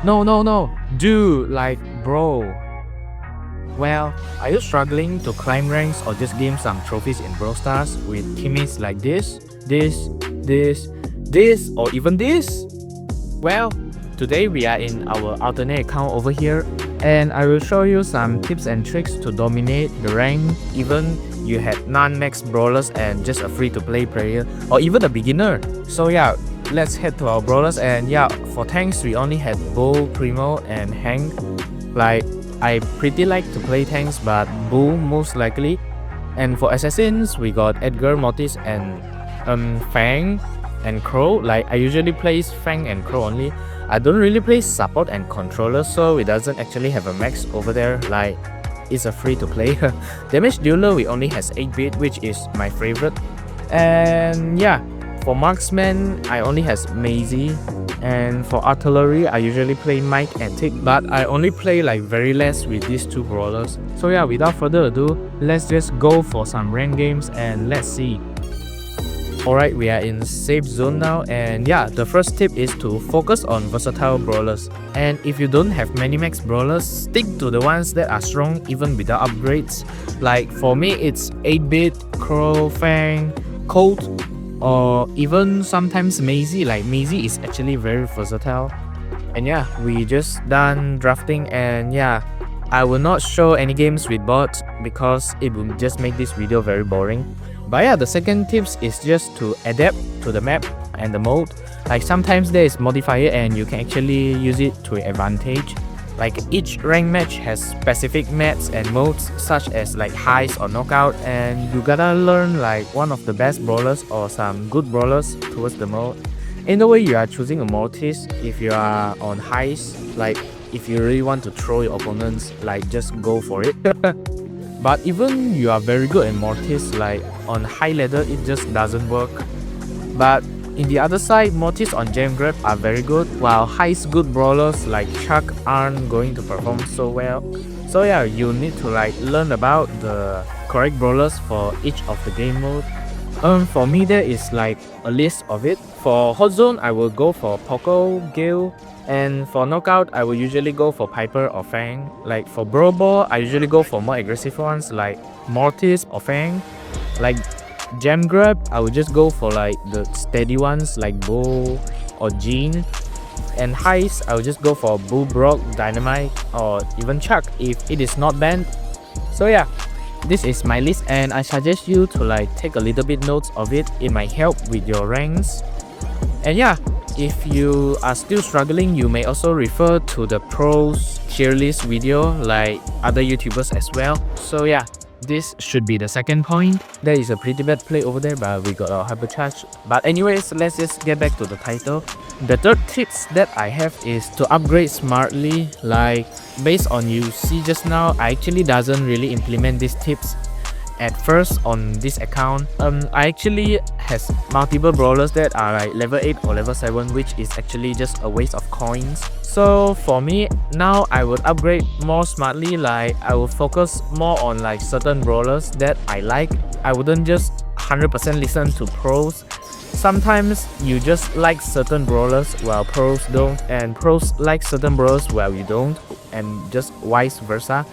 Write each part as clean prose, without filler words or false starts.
No. Dude, like, bro. Well, are you struggling to climb ranks or just gain some trophies in Brawl Stars with teammates like this, or even this? Well, today we are in our alternate account over here, and I will show you some tips and tricks to dominate the rank even you had non-max brawlers and just a free-to-play player or even a beginner. So yeah, let's head to our brawlers, and yeah, for tanks we only had Bull, Primo and Hank. Like, I pretty like to play tanks, but Bull most likely. And for assassins, we got Edgar, Mortis and Fang and Crow. Like, I usually play Fang and Crow only. I don't really play support and controller, so it doesn't actually have a max over there. Like, it's a free to play. Damage dealer we only has 8-bit, which is my favorite. And yeah, for marksman I only has Maisie. And for artillery I usually play Mike and Tick, but I only play like very less with these two brawlers. So yeah, without further ado, let's just go for some rank games and let's see. Alright, we are in safe zone now, and yeah, the first tip is to focus on versatile brawlers. And if you don't have many max brawlers, stick to the ones that are strong even without upgrades. Like for me it's 8-bit, Crow, Fang, Colt, or even sometimes Maisie. Like Maisie is actually very versatile. And yeah, we just done drafting, and yeah, I will not show any games with bots because it will just make this video very boring. But yeah, the second tips is just to adapt to the map and the mode. Like sometimes there is modifier and you can actually use it to your advantage. Like each rank match has specific maps and modes such as like highs or knockout, and you gotta learn like one of the best brawlers or some good brawlers towards the mode. In the way you are choosing a Mortis if you are on highs, like if you really want to throw your opponents, like just go for it. But even you are very good at Mortis, like on high ladder it just doesn't work. But in the other side, Mortis on Gem Grab are very good, while highest good brawlers like Chuck aren't going to perform so well. So yeah, you need to like learn about the correct brawlers for each of the game mode. For me there is like a list of it. For Hot Zone I will go for Poco, Gale, and for knockout I will usually go for Piper or Fang. Like for Brawl Ball I usually go for more aggressive ones like Mortis or Fang. Like Gem Grab I would just go for like the steady ones like Bull or Jean. And highs I would just go for Bull, Brock, Dynamite or even Chuck if it is not banned. So yeah, this is my list, and I suggest you to like take a little bit notes of it. It might help with your ranks. And yeah, if you are still struggling, you may also refer to the pros tier list video like other YouTubers as well. So yeah, this should be the second point. There is a pretty bad play over there, but we got our hypercharge. But anyways, let's just get back to the title. The third tips that I have is to upgrade smartly. Like based on you see just now, I actually doesn't really implement these tips at first on this account. I actually has multiple brawlers that are like level 8 or level 7, which is actually just a waste of coins. So for me now I would upgrade more smartly. Like I will focus more on like certain brawlers that I like. I wouldn't just 100% listen to pros. Sometimes you just like certain brawlers while pros don't, and pros like certain brawlers while you don't, and just vice versa.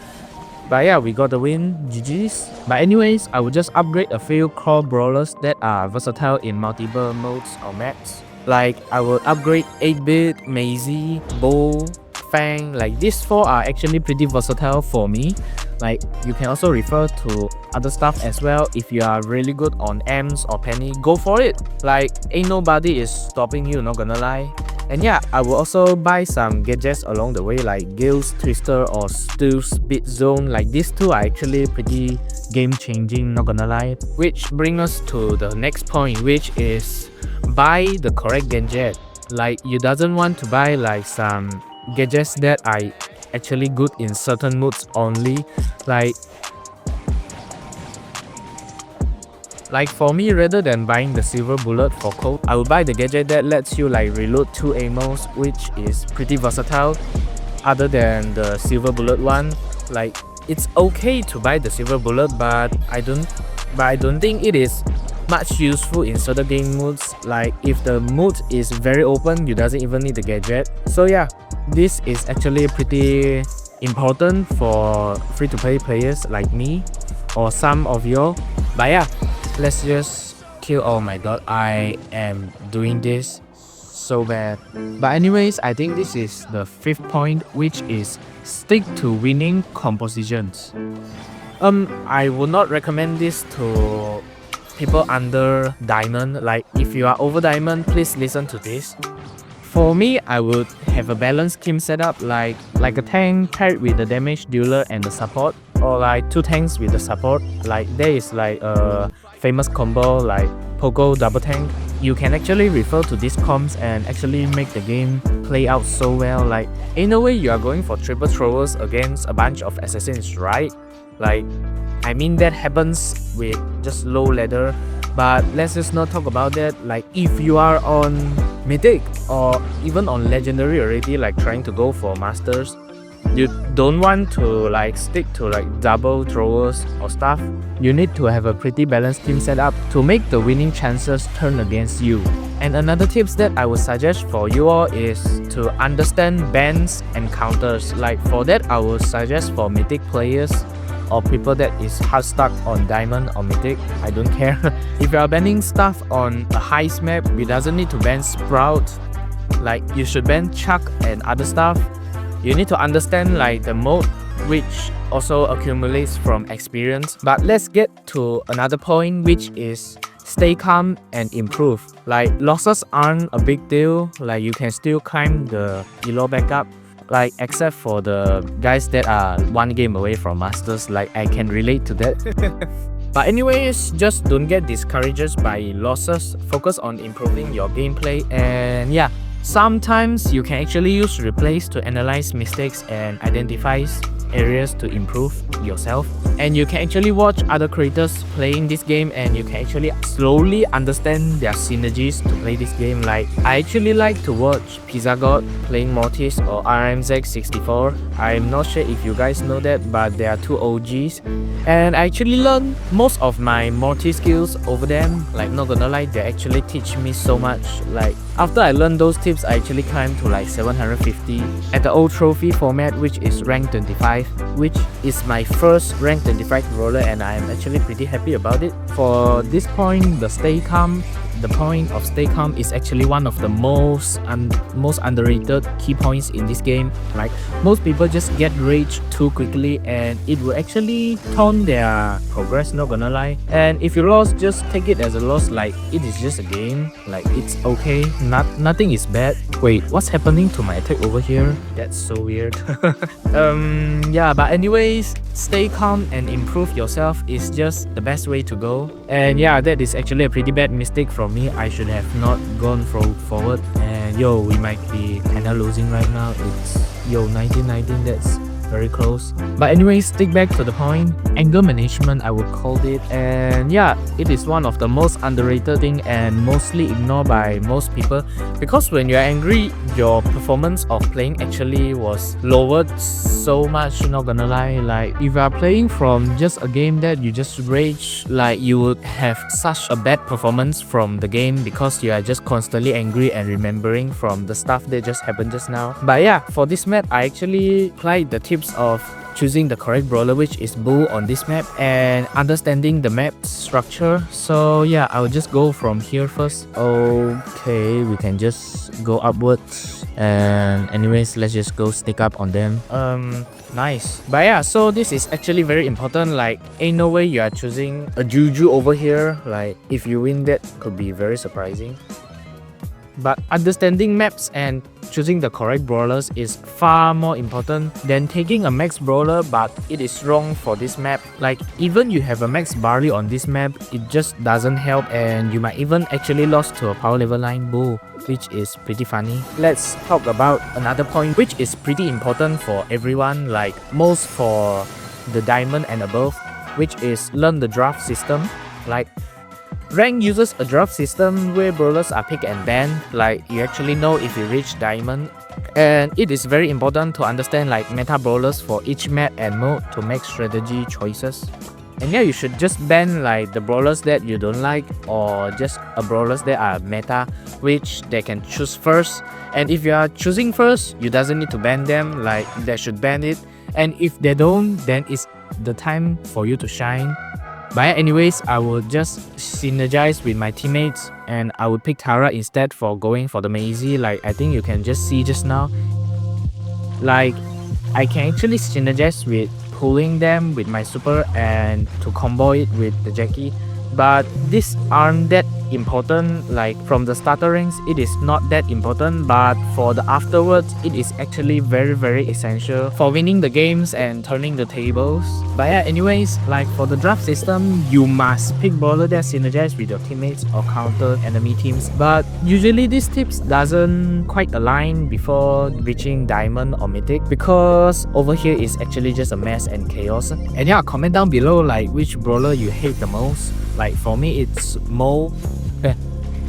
But yeah, we got the win, GG's. But anyways, I will just upgrade a few core brawlers that are versatile in multiple modes or maps. Like I will upgrade 8-bit, Maisie, Bull, Fang. Like these 4 are actually pretty versatile for me. Like you can also refer to other stuff as well. If you are really good on Ems or Penny, go for it. Like ain't nobody is stopping you, not gonna lie. And yeah, I will also buy some gadgets along the way like Gale's Twister or Stu's Speed Zone. Like these two are actually pretty game changing, not gonna lie. Which brings us to the next point, which is buy the correct gadget. Like you doesn't want to buy like some gadgets that are actually good in certain modes only. Like for me, rather than buying the silver bullet for Colt, I will buy the gadget that lets you like reload 2 ammos, which is pretty versatile other than the silver bullet one. Like it's okay to buy the silver bullet, but I don't think it is much useful in certain game modes. Like if the mood is very open, you doesn't even need the gadget. So yeah, this is actually pretty important for free-to-play players like me or some of you. But yeah, let's just kill. Oh my god, I am doing this so bad. But anyways, I think this is the 5th point, which is stick to winning compositions. I would not recommend this to people under diamond. Like if you are over diamond, please listen to this. For me, I would have a balanced team setup like a tank paired with the damage dealer and the support, or like 2 tanks with the support. Like there is like a famous combo like Pogo double tank. You can actually refer to these comps and actually make the game play out so well. Like in a way, you are going for triple throwers against a bunch of assassins, right? Like I mean that happens with just low ladder. But let's just not talk about that. Like if you are on mythic or even on legendary already, like trying to go for masters, you don't want to like stick to like double throwers or stuff. You need to have a pretty balanced team setup to make the winning chances turn against you. And another tips that I would suggest for you all is to understand bans and counters. Like for that, I would suggest for mythic players or people that is hard stuck on diamond or mythic, I don't care. If you are banning stuff on a heist map, you doesn't need to ban Sprout. Like you should ban Chuck and other stuff. You need to understand like the mode, which also accumulates from experience. But let's get to another point, which is stay calm and improve. Like losses aren't a big deal. Like you can still climb the elo back up. Like except for the guys that are 1 game away from masters, like I can relate to that. But anyways, just don't get discouraged by losses. Focus on improving your gameplay, and yeah, sometimes you can actually use replays to analyze mistakes and identify areas to improve yourself. And you can actually watch other creators playing this game, and you can actually slowly understand their synergies to play this game. Like I actually like to watch Pizza God playing Mortis or RMZ64. I'm not sure if you guys know that, but they are 2 OGs, and I actually learned most of my Mortis skills over them. Like not gonna lie, they actually teach me so much. Like after I learned those tips, I actually climbed to like 750 at the old trophy format, which is rank 25, which is my first rank 25 brawler, and I am actually pretty happy about it. For this point, the point of stay calm is actually one of the most underrated key points in this game. Like most people just get rage too quickly, and it will actually taunt their progress, not gonna lie. And if you lost, just take it as a loss. Like it is just a game, like it's okay, nothing is bad. Wait, what's happening to my attack over here? That's so weird. Yeah, but anyways, stay calm and improve yourself is just the best way to go. And yeah, that is actually a pretty bad mistake from me. I should have not gone forward, and yo, we might be kinda losing right now. It's 19-19, that's very close. But anyway, stick back to the point. Anger management, I would call it. And yeah, it is one of the most underrated thing and mostly ignored by most people, because when you're angry, your performance of playing actually was lowered so much, not gonna lie. Like if you are playing from just a game that you just rage, like you would have such a bad performance from the game, because you are just constantly angry and remembering from the stuff that just happened just now. But yeah, for this map, I actually applied the tips of choosing the correct brawler, which is Bull on this map, and understanding the map structure. So yeah, I'll just go from here first. Okay, we can just go upwards, and anyways, let's just go stick up on them. Nice. But yeah, so this is actually very important. Like ain't no way you are choosing a Juju over here. Like if you win, that could be very surprising. But understanding maps and choosing the correct brawlers is far more important than taking a max brawler, but it is wrong for this map. Like even you have a max barley on this map, it just doesn't help, and you might even actually lose to a power level 9 bull, which is pretty funny. Let's talk about another point which is pretty important for everyone, like most for the diamond and above, which is learn the draft system. Like rank uses a draft system where brawlers are picked and banned. Like you actually know if you reach diamond, and it is very important to understand like meta brawlers for each map and mode to make strategy choices. And yeah, you should just ban like the brawlers that you don't like, or just a brawlers that are meta, which they can choose first. And if you are choosing first, you doesn't need to ban them, like they should ban it. And if they don't, then it's the time for you to shine. But yeah, anyways, I will just synergize with my teammates, and I would pick Tara instead for going for the Maisie. Like I think you can just see just now, like I can actually synergize with pulling them with my super and to combo it with the Jackie. But these aren't that important. Like from the starter ranks, it is not that important, but for the afterwards, it is actually very essential for winning the games and turning the tables. But yeah, anyways, like for the draft system, you must pick brawler that synergize with your teammates or counter enemy teams. But usually these tips doesn't quite align before reaching diamond or mythic, because over here is actually just a mess and chaos. And yeah, comment down below like which brawler you hate the most. Like for me, it's Mo.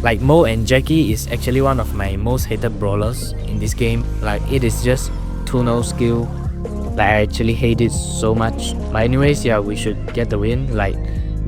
Like Mo and Jackie is actually one of my most hated brawlers in this game. Like it is just too no skill. Like I actually hate it so much. But anyways, yeah, we should get the win. Like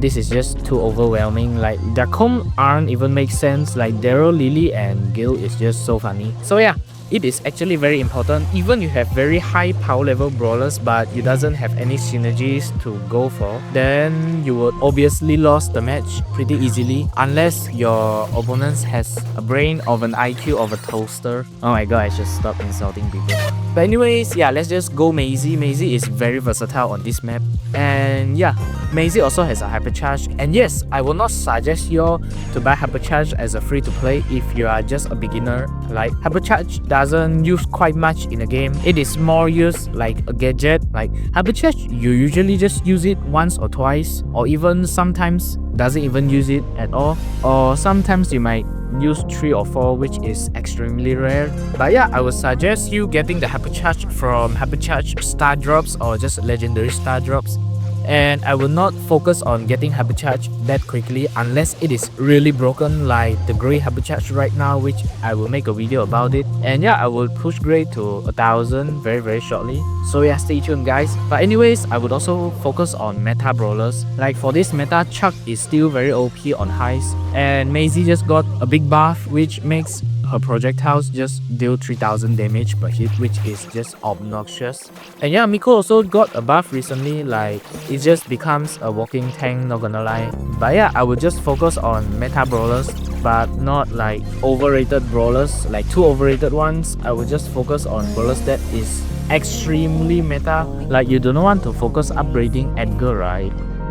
this is just too overwhelming. Like their comp aren't even make sense. Like Daryl, Lily and Gil is just so funny. So yeah, it is actually very important. Even you have very high power level brawlers, but you doesn't have any synergies to go for, then you would obviously lose the match pretty easily, unless your opponent has a brain of an IQ of a toaster. Oh my god, I should stop insulting people. But anyways, yeah, let's just go Maisie. Maisie is very versatile on this map. And yeah, Maisie also has a hypercharge. And yes, I will not suggest you to buy hypercharge as a free to play if you are just a beginner. Like hypercharge doesn't use quite much in a game. It is more used like a gadget. Like hypercharge, you usually just use it once or twice, or even sometimes doesn't even use it at all, or sometimes you might use 3 or 4, which is extremely rare. But yeah, I would suggest you getting the hypercharge from hypercharge star drops or just legendary star drops. And I will not focus on getting hypercharge that quickly unless it is really broken, like the Grey hypercharge right now, which I will make a video about it. And yeah, I will push Grey to 1000 very shortly. So yeah, stay tuned guys. But anyways, I would also focus on meta brawlers. Like for this meta, Chuck is still very OP on highs, and Maisie just got a big buff which makes her projectiles just deal 3000 damage per hit, which is just obnoxious. And yeah, Miko also got a buff recently, like it just becomes a walking tank, not gonna lie. But yeah, I would just focus on meta brawlers, but not like overrated brawlers, like too overrated ones. I would just focus on brawlers that is extremely meta. Like you do not want to focus upgrading Edgar,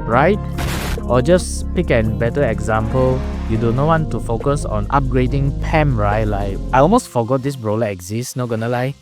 right? Or just pick a better example, you do not want to focus on upgrading Pam, right? Like I almost forgot this brawler exists, not gonna lie.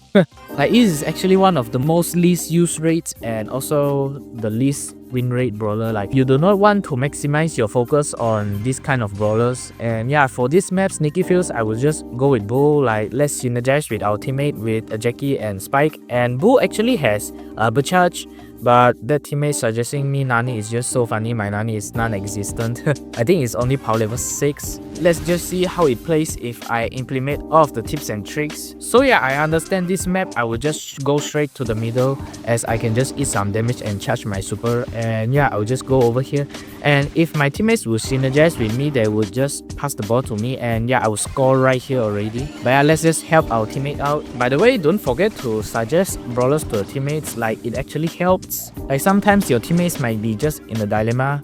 Like it is actually one of the most least use rates and also the least win rate brawler. Like you do not want to maximize your focus on this kind of brawlers. And yeah, for this map Sneaky Fields, I will just go with Bull. Like let's synergize with our teammate with a Jackie and Spike. And Bull actually has a charge, but that teammate suggesting me Nani is just so funny. My Nani is non-existent. I think it's only power level 6. Let's just see how it plays if I implement all of the tips and tricks. So yeah, I understand this map. I will just go straight to the middle as I can just eat some damage and charge my super. And yeah, I'll just go over here. And if my teammates will synergize with me, they would just pass the ball to me. And yeah, I will score right here already. But yeah, let's just help our teammate out. By the way, don't forget to suggest brawlers to your teammates. Like it actually helps. Like sometimes your teammates might be just in a dilemma,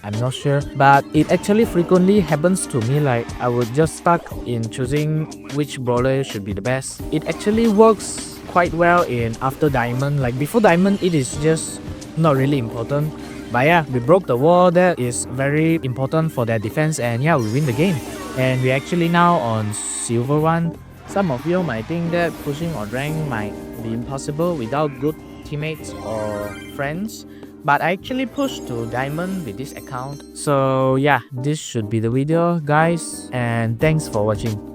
I'm not sure. But it actually frequently happens to me. Like I would just stuck in choosing which brawler should be the best. It actually works quite well in after diamond. Like before diamond, it is just not really important. But yeah, we broke the wall. That is very important for their defense, and yeah, we win the game. And we're actually now on silver 1. Some of you might think that pushing on rank might be impossible without good teammates or friends, but I actually pushed to diamond with this account. So yeah, this should be the video guys, and thanks for watching.